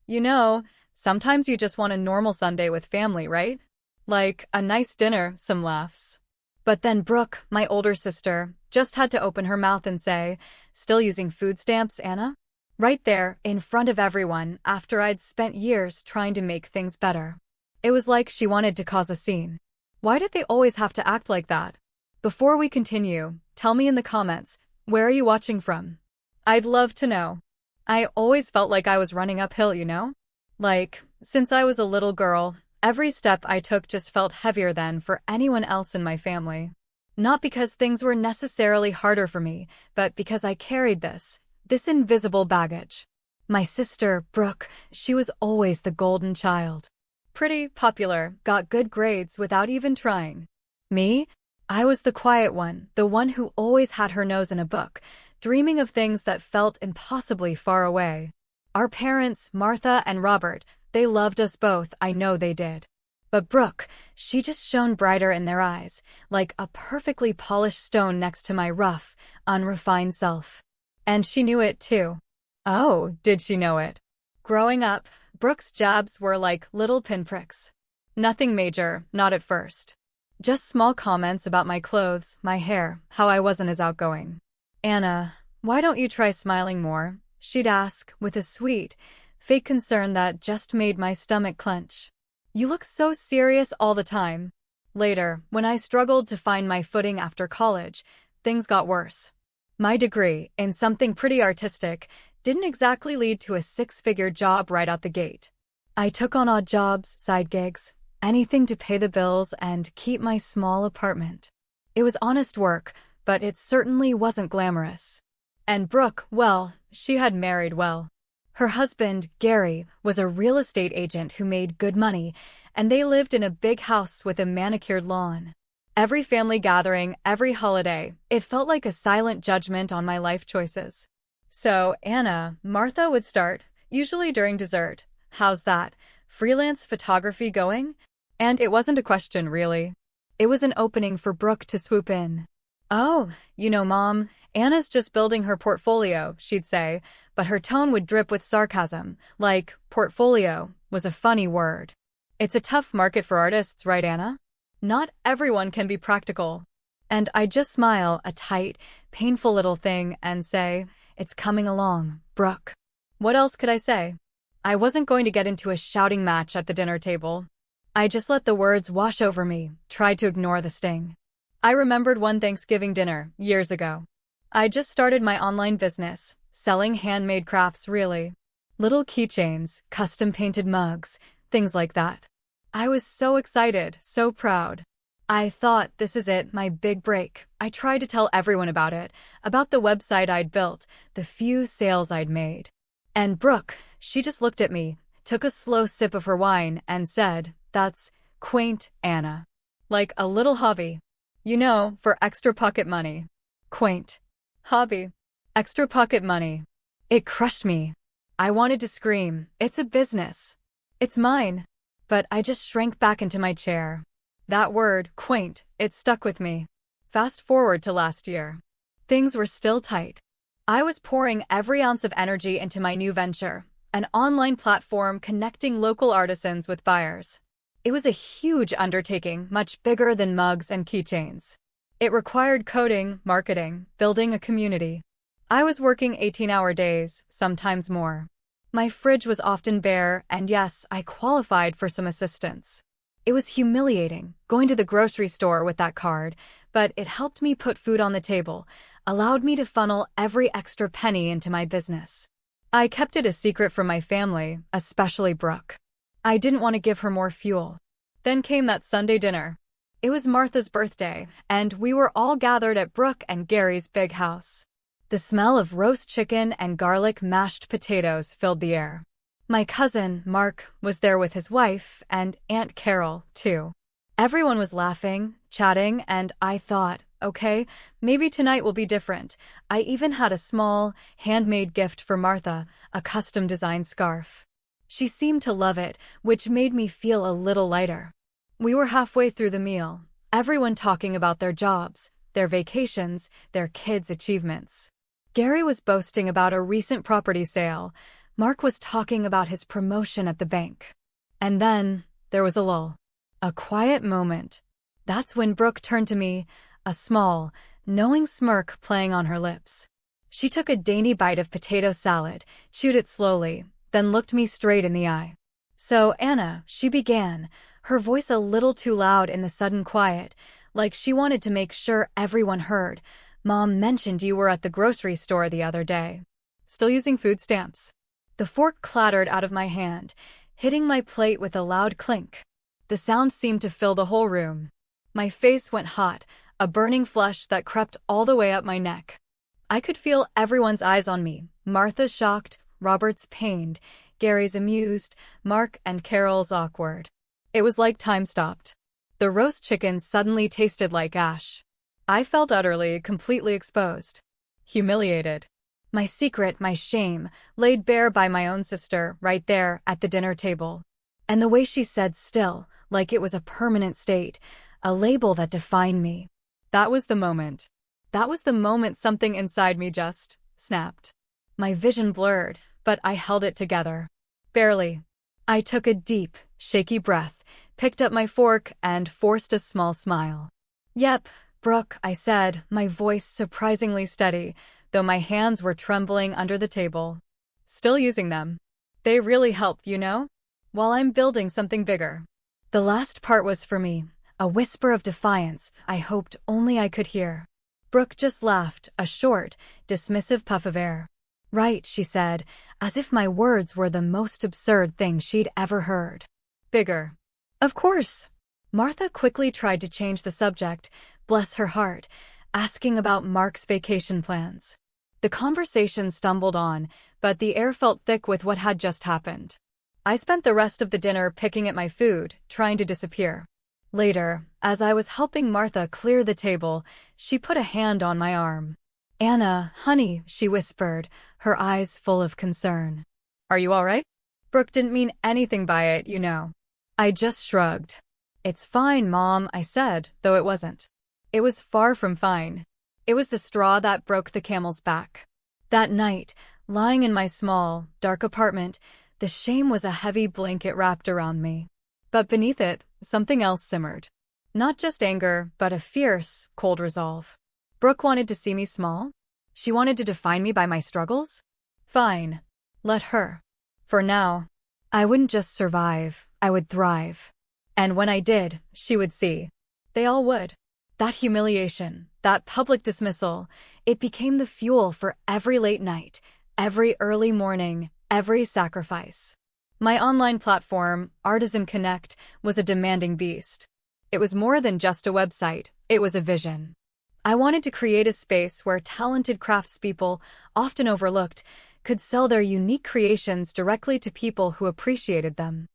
You know, sometimes you just want a normal Sunday with family, right? Like a nice dinner, some laughs. But then Brooke, my older sister, just had to open her mouth and say, "Still using food stamps, Anna?" Right there, in front of everyone, after I'd spent years trying to make things better. It was like she wanted to cause a scene. Why did they always have to act like that? Before we continue, tell me in the comments, where are you watching from? I'd love to know. I always felt like I was running uphill, you know? Like, since I was a little girl, every step I took just felt heavier than for anyone else in my family. Not because things were necessarily harder for me, but because I carried this invisible baggage. My sister, Brooke, she was always the golden child. Pretty, popular, got good grades without even trying. Me? I was the quiet one, the one who always had her nose in a book, dreaming of things that felt impossibly far away. Our parents, Martha and Robert, they loved us both, I know they did. But Brooke, she just shone brighter in their eyes, like a perfectly polished stone next to my rough, unrefined self. And she knew it too. Oh, did she know it? Growing up, Brooke's jabs were like little pinpricks. Nothing major, not at first. Just small comments about my clothes, my hair, how I wasn't as outgoing. "Anna, why don't you try smiling more?" she'd ask, with a sweet, fake concern that just made my stomach clench. "You look so serious all the time." Later, when I struggled to find my footing after college, things got worse. My degree, in something pretty artistic, didn't exactly lead to a six-figure job right out the gate. I took on odd jobs, side gigs, anything to pay the bills and keep my small apartment. It was honest work, but it certainly wasn't glamorous. And Brooke, well, she had married well. Her husband, Gary, was a real estate agent who made good money, and they lived in a big house with a manicured lawn. Every family gathering, every holiday, it felt like a silent judgment on my life choices. "So, Anna," Martha would start, usually during dessert. "How's that freelance photography going?" And it wasn't a question, really. It was an opening for Brooke to swoop in. "Oh, Mom, Anna's just building her portfolio," she'd say, but her tone would drip with sarcasm, like portfolio was a funny word. "It's a tough market for artists, right, Anna? Not everyone can be practical." And I'd just smile, a tight, painful little thing, and say, "It's coming along, Brooke." What else could I say? I wasn't going to get into a shouting match at the dinner table. I just let the words wash over me, tried to ignore the sting. I remembered one Thanksgiving dinner, years ago. I just started my online business, selling handmade crafts really. Little keychains, custom-painted mugs, things like that. I was so excited, so proud. I thought, this is it, my big break. I tried to tell everyone about it, about the website I'd built, the few sales I'd made. And Brooke, she just looked at me, took a slow sip of her wine, and said, "That's quaint, Anna. Like a little hobby. For extra pocket money." Quaint. Hobby. Extra pocket money. It crushed me. I wanted to scream, "It's a business. It's mine." But I just shrank back into my chair. That word, quaint, it stuck with me. Fast forward to last year. Things were still tight. I was pouring every ounce of energy into my new venture, an online platform connecting local artisans with buyers. It was a huge undertaking, much bigger than mugs and keychains. It required coding, marketing, building a community. I was working 18-hour days, sometimes more. My fridge was often bare, and yes, I qualified for some assistance. It was humiliating, going to the grocery store with that card, but it helped me put food on the table, allowed me to funnel every extra penny into my business. I kept it a secret from my family, especially Brooke. I didn't want to give her more fuel. Then came that Sunday dinner. It was Martha's birthday, and we were all gathered at Brooke and Gary's big house. The smell of roast chicken and garlic mashed potatoes filled the air. My cousin, Mark, was there with his wife, and Aunt Carol, too. Everyone was laughing, chatting, and I thought, okay, maybe tonight will be different. I even had a small, handmade gift for Martha, a custom-designed scarf. She seemed to love it, which made me feel a little lighter. We were halfway through the meal, everyone talking about their jobs, their vacations, their kids' achievements. Gary was boasting about a recent property sale. Mark was talking about his promotion at the bank. And then there was a lull. A quiet moment. That's when Brooke turned to me, a small, knowing smirk playing on her lips. She took a dainty bite of potato salad, chewed it slowly, then looked me straight in the eye. "So, Anna," she began, her voice a little too loud in the sudden quiet, like she wanted to make sure everyone heard. "Mom mentioned you were at the grocery store the other day. Still using food stamps?" The fork clattered out of my hand, hitting my plate with a loud clink. The sound seemed to fill the whole room. My face went hot, a burning flush that crept all the way up my neck. I could feel everyone's eyes on me, Martha's shocked, Robert's pained, Gary's amused, Mark and Carol's awkward. It was like time stopped. The roast chicken suddenly tasted like ash. I felt utterly, completely exposed. Humiliated. My secret, my shame, laid bare by my own sister, right there at the dinner table. And the way she said still, like it was a permanent state, a label that defined me. That was the moment. That was the moment something inside me just snapped. My vision blurred, but I held it together. Barely. I took a deep, shaky breath, picked up my fork, and forced a small smile. "Yep, Brooke," I said, my voice surprisingly steady, though my hands were trembling under the table. "Still using them. They really help, you know? While I'm building something bigger." The last part was for me, a whisper of defiance I hoped only I could hear. Brooke just laughed, a short, dismissive puff of air. "Right," she said, as if my words were the most absurd thing she'd ever heard. "Bigger." "Of course." Martha quickly tried to change the subject, bless her heart, asking about Mark's vacation plans. The conversation stumbled on, but the air felt thick with what had just happened. I spent the rest of the dinner picking at my food, trying to disappear. Later, as I was helping Martha clear the table, she put a hand on my arm. "Anna, honey," she whispered, her eyes full of concern. "Are you all right?" Brooke didn't mean anything by it, you know. I just shrugged. "It's fine, Mom," I said, though it wasn't. It was far from fine. It was the straw that broke the camel's back. That night, lying in my small, dark apartment, the shame was a heavy blanket wrapped around me. But beneath it, something else simmered. Not just anger, but a fierce, cold resolve. Brooke wanted to see me small? She wanted to define me by my struggles? Fine. Let her. For now, I wouldn't just survive, I would thrive. And when I did, she would see. They all would. That humiliation, that public dismissal, it became the fuel for every late night, every early morning, every sacrifice. My online platform, Artisan Connect, was a demanding beast. It was more than just a website, it was a vision. I wanted to create a space where talented craftspeople, often overlooked, could sell their unique creations directly to people who appreciated them.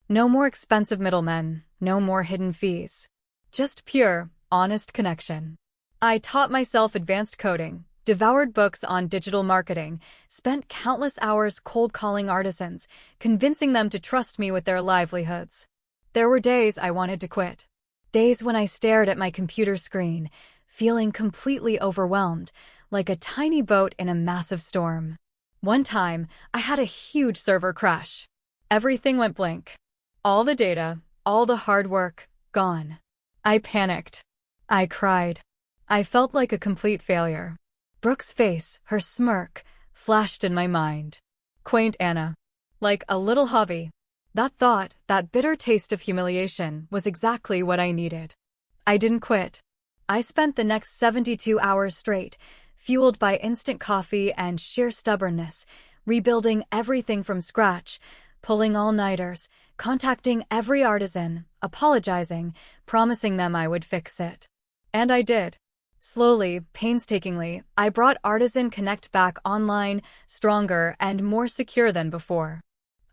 No more expensive middlemen, no more hidden fees. Just pure, honest connection. I taught myself advanced coding, devoured books on digital marketing, spent countless hours cold calling artisans, convincing them to trust me with their livelihoods. There were days I wanted to quit. Days when I stared at my computer screen, feeling completely overwhelmed, like a tiny boat in a massive storm. One time, I had a huge server crash. Everything went blank. All the data, all the hard work, gone. I panicked. I cried. I felt like a complete failure. Brooke's face, her smirk, flashed in my mind. Quaint Anna. Like a little hobby. That thought, that bitter taste of humiliation, was exactly what I needed. I didn't quit. I spent the next 72 hours straight, fueled by instant coffee and sheer stubbornness, rebuilding everything from scratch, pulling all-nighters, contacting every artisan, apologizing, promising them I would fix it. And I did. Slowly, painstakingly, I brought Artisan Connect back online, stronger and more secure than before.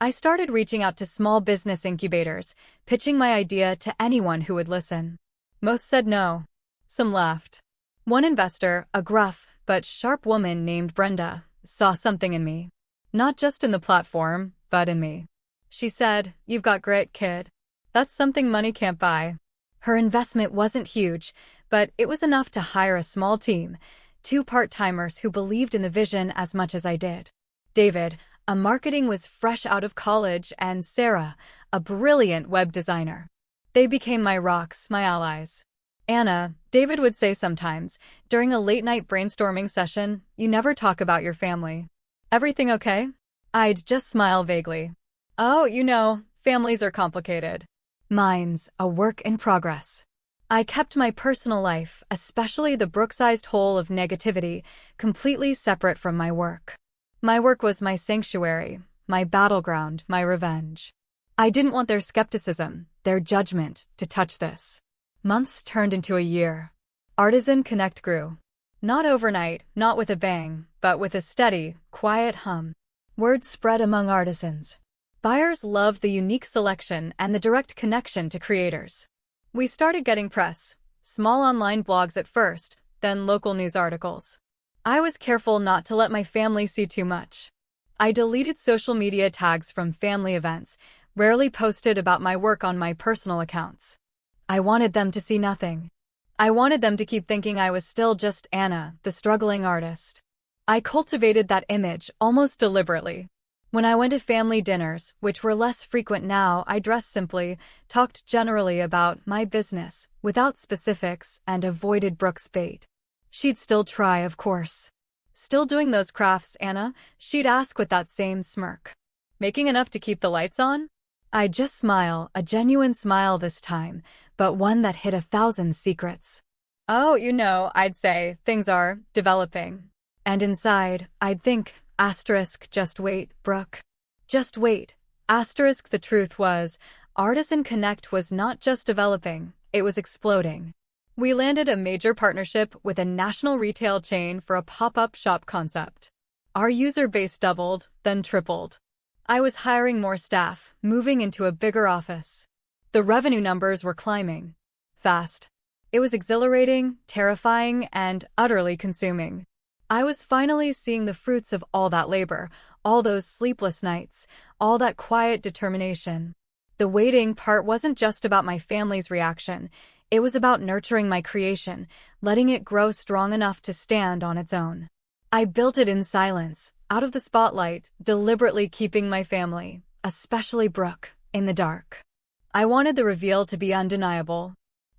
I started reaching out to small business incubators, pitching my idea to anyone who would listen. Most said no. Some laughed. One investor, a gruff but sharp woman named Brenda, saw something in me. Not just in the platform, but in me. She said, "You've got grit, kid. That's something money can't buy." Her investment wasn't huge, but it was enough to hire a small team, 2 part-timers who believed in the vision as much as I did. David, Marketing was fresh out of college, and Sarah, a brilliant web designer. They became my rocks, my allies. Anna, David would say sometimes, during a late-night brainstorming session, you never talk about your family. Everything okay? I'd just smile vaguely. Oh, families are complicated. Mine's a work in progress. I kept my personal life, especially the Brooke-sized hole of negativity, completely separate from my work. My work was my sanctuary, my battleground, my revenge. I didn't want their skepticism, their judgment, to touch this. Months turned into a year. Artisan Connect grew. Not overnight, not with a bang, but with a steady, quiet hum. Word spread among artisans. Buyers loved the unique selection and the direct connection to creators. We started getting press, small online blogs at first, then local news articles. I was careful not to let my family see too much. I deleted social media tags from family events, rarely posted about my work on my personal accounts. I wanted them to see nothing. I wanted them to keep thinking I was still just Anna, the struggling artist. I cultivated that image almost deliberately. When I went to family dinners, which were less frequent now, I dressed simply, talked generally about my business, without specifics, and avoided Brooke's bait. She'd still try, of course. Still doing those crafts, Anna? She'd ask with that same smirk. Making enough to keep the lights on? I'd just smile, a genuine smile this time, but one that hid 1,000 secrets. Oh, I'd say, things are developing. And inside, I'd think, just wait, Brooke. Just wait. The truth was, Artisan Connect was not just developing, it was exploding. We landed a major partnership with a national retail chain for a pop-up shop concept. Our user base doubled, then tripled. I was hiring more staff, moving into a bigger office. The revenue numbers were climbing. Fast. It was exhilarating, terrifying, and utterly consuming. I was finally seeing the fruits of all that labor, all those sleepless nights, all that quiet determination. The waiting part wasn't just about my family's reaction. It was about nurturing my creation, letting it grow strong enough to stand on its own. I built it in silence, out of the spotlight, deliberately keeping my family, especially Brooke, in the dark. I wanted the reveal to be undeniable.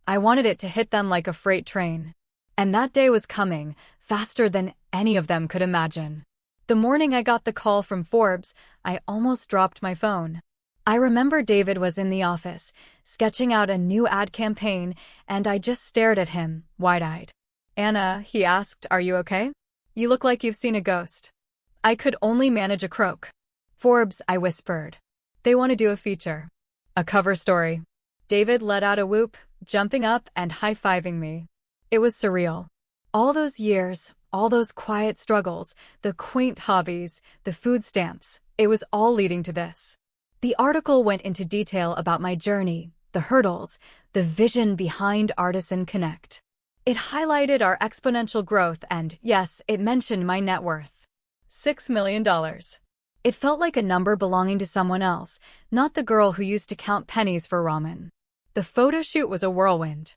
I wanted it to hit them like a freight train. And that day was coming, faster than any of them could imagine. The morning I got the call from Forbes, I almost dropped my phone. I remember David was in the office, sketching out a new ad campaign, and I just stared at him, wide-eyed. Anna, he asked, are you okay? You look like you've seen a ghost. I could only manage a croak. Forbes, I whispered. They want to do a feature. A cover story. David let out a whoop, jumping up and high-fiving me. It was surreal. All those years, all those quiet struggles, the quaint hobbies, the food stamps, it was all leading to this. The article went into detail about my journey, the hurdles, the vision behind Artisan Connect. It highlighted our exponential growth and, yes, it mentioned my net worth. $6 million. It felt like a number belonging to someone else, not the girl who used to count pennies for ramen. The photo shoot was a whirlwind.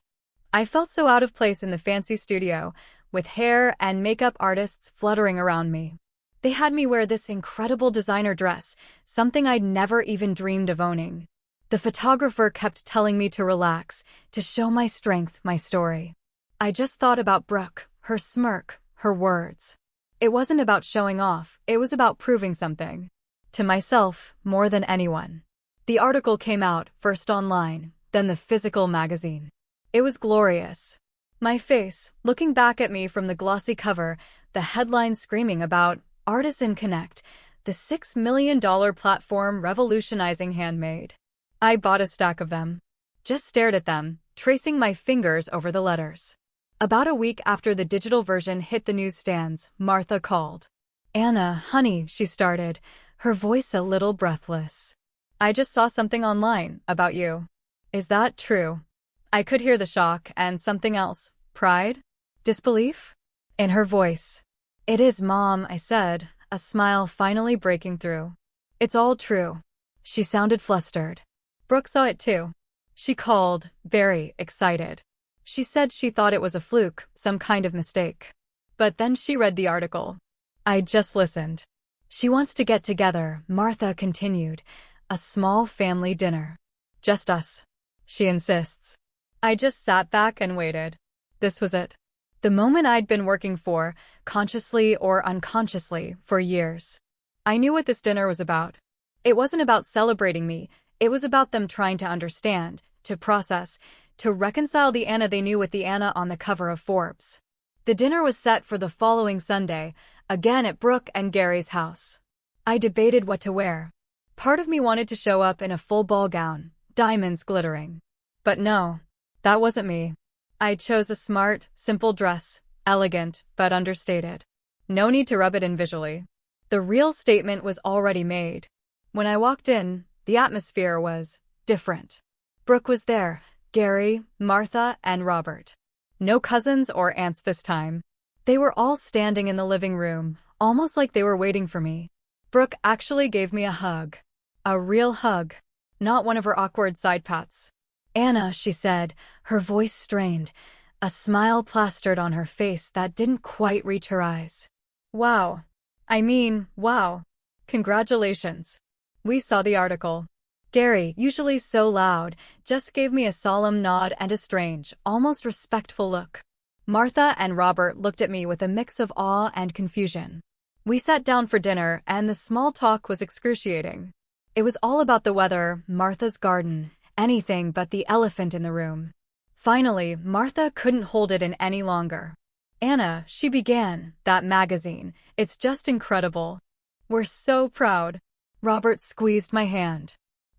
I felt so out of place in the fancy studio, with hair and makeup artists fluttering around me. They had me wear this incredible designer dress, something I'd never even dreamed of owning. The photographer kept telling me to relax, to show my strength, my story. I just thought about Brooke, her smirk, her words. It wasn't about showing off, it was about proving something. To myself, more than anyone. The article came out, first online, then the physical magazine. It was glorious. My face, looking back at me from the glossy cover, the headline screaming about Artisan Connect, the $6 million platform revolutionizing handmade. I bought a stack of them. Just stared at them, tracing my fingers over the letters. About a week after the digital version hit the newsstands, Martha called. Anna, honey, she started, her voice a little breathless. I just saw something online about you. Is that true? I could hear the shock and something else. Pride? Disbelief? In her voice. It is, Mom, I said, a smile finally breaking through. It's all true. She sounded flustered. Brooke saw it too. She called, very excited. She said she thought it was a fluke, some kind of mistake. But then she read the article. I just listened. She wants to get together, Martha continued. A small family dinner. Just us, she insists. I just sat back and waited. This was it. The moment I'd been working for, consciously or unconsciously, for years. I knew what this dinner was about. It wasn't about celebrating me, it was about them trying to understand, to process, to reconcile the Anna they knew with the Anna on the cover of Forbes. The dinner was set for the following Sunday, again at Brooke and Gary's house. I debated what to wear. Part of me wanted to show up in a full ball gown, diamonds glittering. But no, that wasn't me. I chose a smart, simple dress, elegant, but understated. No need to rub it in visually. The real statement was already made. When I walked in, the atmosphere was different. Brooke was there, Gary, Martha, and Robert. No cousins or aunts this time. They were all standing in the living room, almost like they were waiting for me. Brooke actually gave me a hug. A real hug. Not one of her awkward side pats. Anna, she said, her voice strained, a smile plastered on her face that didn't quite reach her eyes. Wow. Wow. Congratulations. We saw the article. Gary, usually so loud, just gave me a solemn nod and a strange, almost respectful look. Martha and Robert looked at me with a mix of awe and confusion. We sat down for dinner, and the small talk was excruciating. It was all about the weather, Martha's garden, anything but the elephant in the room. Finally, Martha couldn't hold it in any longer. Anna, she began, that magazine, it's just incredible. We're so proud. Robert squeezed my hand.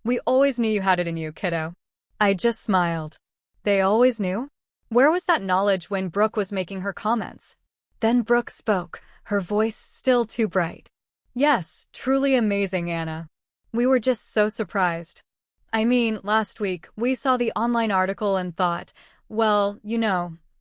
We always knew you had it in you, kiddo. I just smiled. They always knew? Where was that knowledge when Brooke was making her comments? Then Brooke spoke, her voice still too bright. Yes, truly amazing, Anna. We were just so surprised. Last week, we saw the online article and thought, well,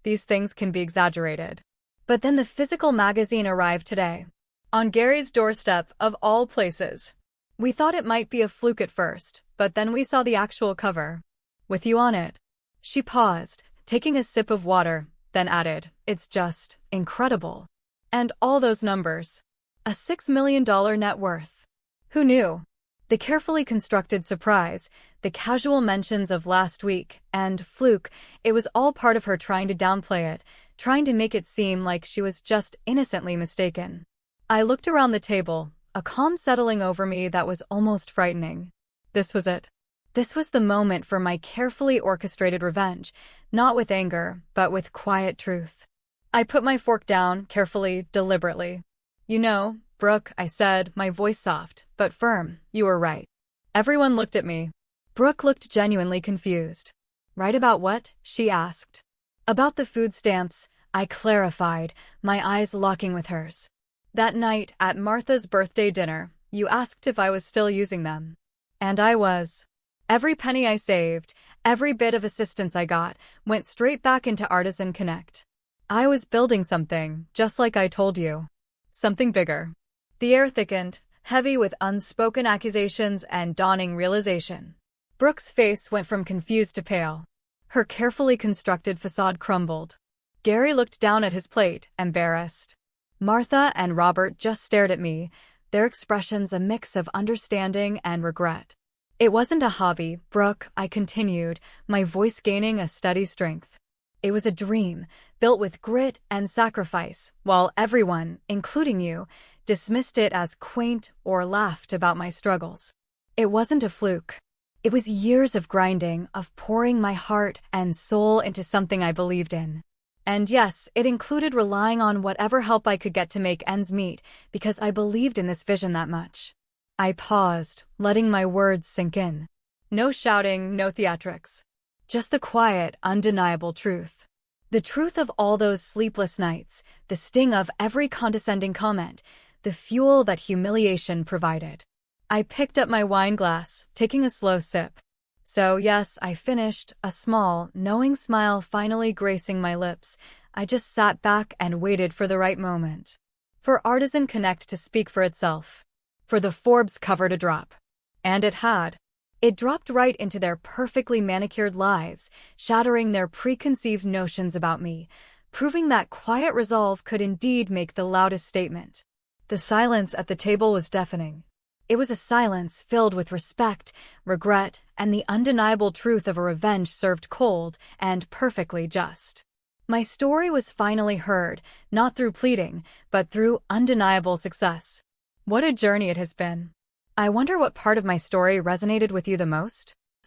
these things can be exaggerated. But then the physical magazine arrived today. On Gary's doorstep, of all places. We thought it might be a fluke at first, but then we saw the actual cover. With you on it. She paused, taking a sip of water, then added, it's just incredible. And all those numbers. A $6 million net worth. Who knew? The carefully constructed surprise, the casual mentions of last week, and fluke, it was all part of her trying to downplay it, trying to make it seem like she was just innocently mistaken. I looked around the table, a calm settling over me that was almost frightening. This was it. This was the moment for my carefully orchestrated revenge, not with anger, but with quiet truth. I put my fork down, carefully, deliberately. Brooke, I said, my voice soft, but firm, you were right. Everyone looked at me. Brooke looked genuinely confused. Right about what? She asked. About the food stamps, I clarified, my eyes locking with hers. That night, at Martha's birthday dinner, you asked if I was still using them. And I was. Every penny I saved, every bit of assistance I got, went straight back into Artisan Connect. I was building something, just like I told you. Something bigger. The air thickened, heavy with unspoken accusations and dawning realization. Brooke's face went from confused to pale. Her carefully constructed facade crumbled. Gary looked down at his plate, embarrassed. Martha and Robert just stared at me, their expressions a mix of understanding and regret. It wasn't a hobby, Brooke, I continued, my voice gaining a steady strength. It was a dream, built with grit and sacrifice, while everyone, including you, dismissed it as quaint or laughed about my struggles. It wasn't a fluke. It was years of grinding, of pouring my heart and soul into something I believed in. And yes, it included relying on whatever help I could get to make ends meet, because I believed in this vision that much. I paused, letting my words sink in. No shouting, no theatrics. Just the quiet, undeniable truth. The truth of all those sleepless nights, the sting of every condescending comment, the fuel that humiliation provided. I picked up my wine glass, taking a slow sip. So yes, I finished, a small, knowing smile finally gracing my lips. I just sat back and waited for the right moment. For Artisan Connect to speak for itself. For the Forbes cover to drop. And it had. It dropped right into their perfectly manicured lives, shattering their preconceived notions about me, proving that quiet resolve could indeed make the loudest statement. The silence at the table was deafening. It was a silence filled with respect, regret, and the undeniable truth of a revenge served cold and perfectly just. My story was finally heard, not through pleading, but through undeniable success. What a journey it has been. I wonder what part of my story resonated with you the most?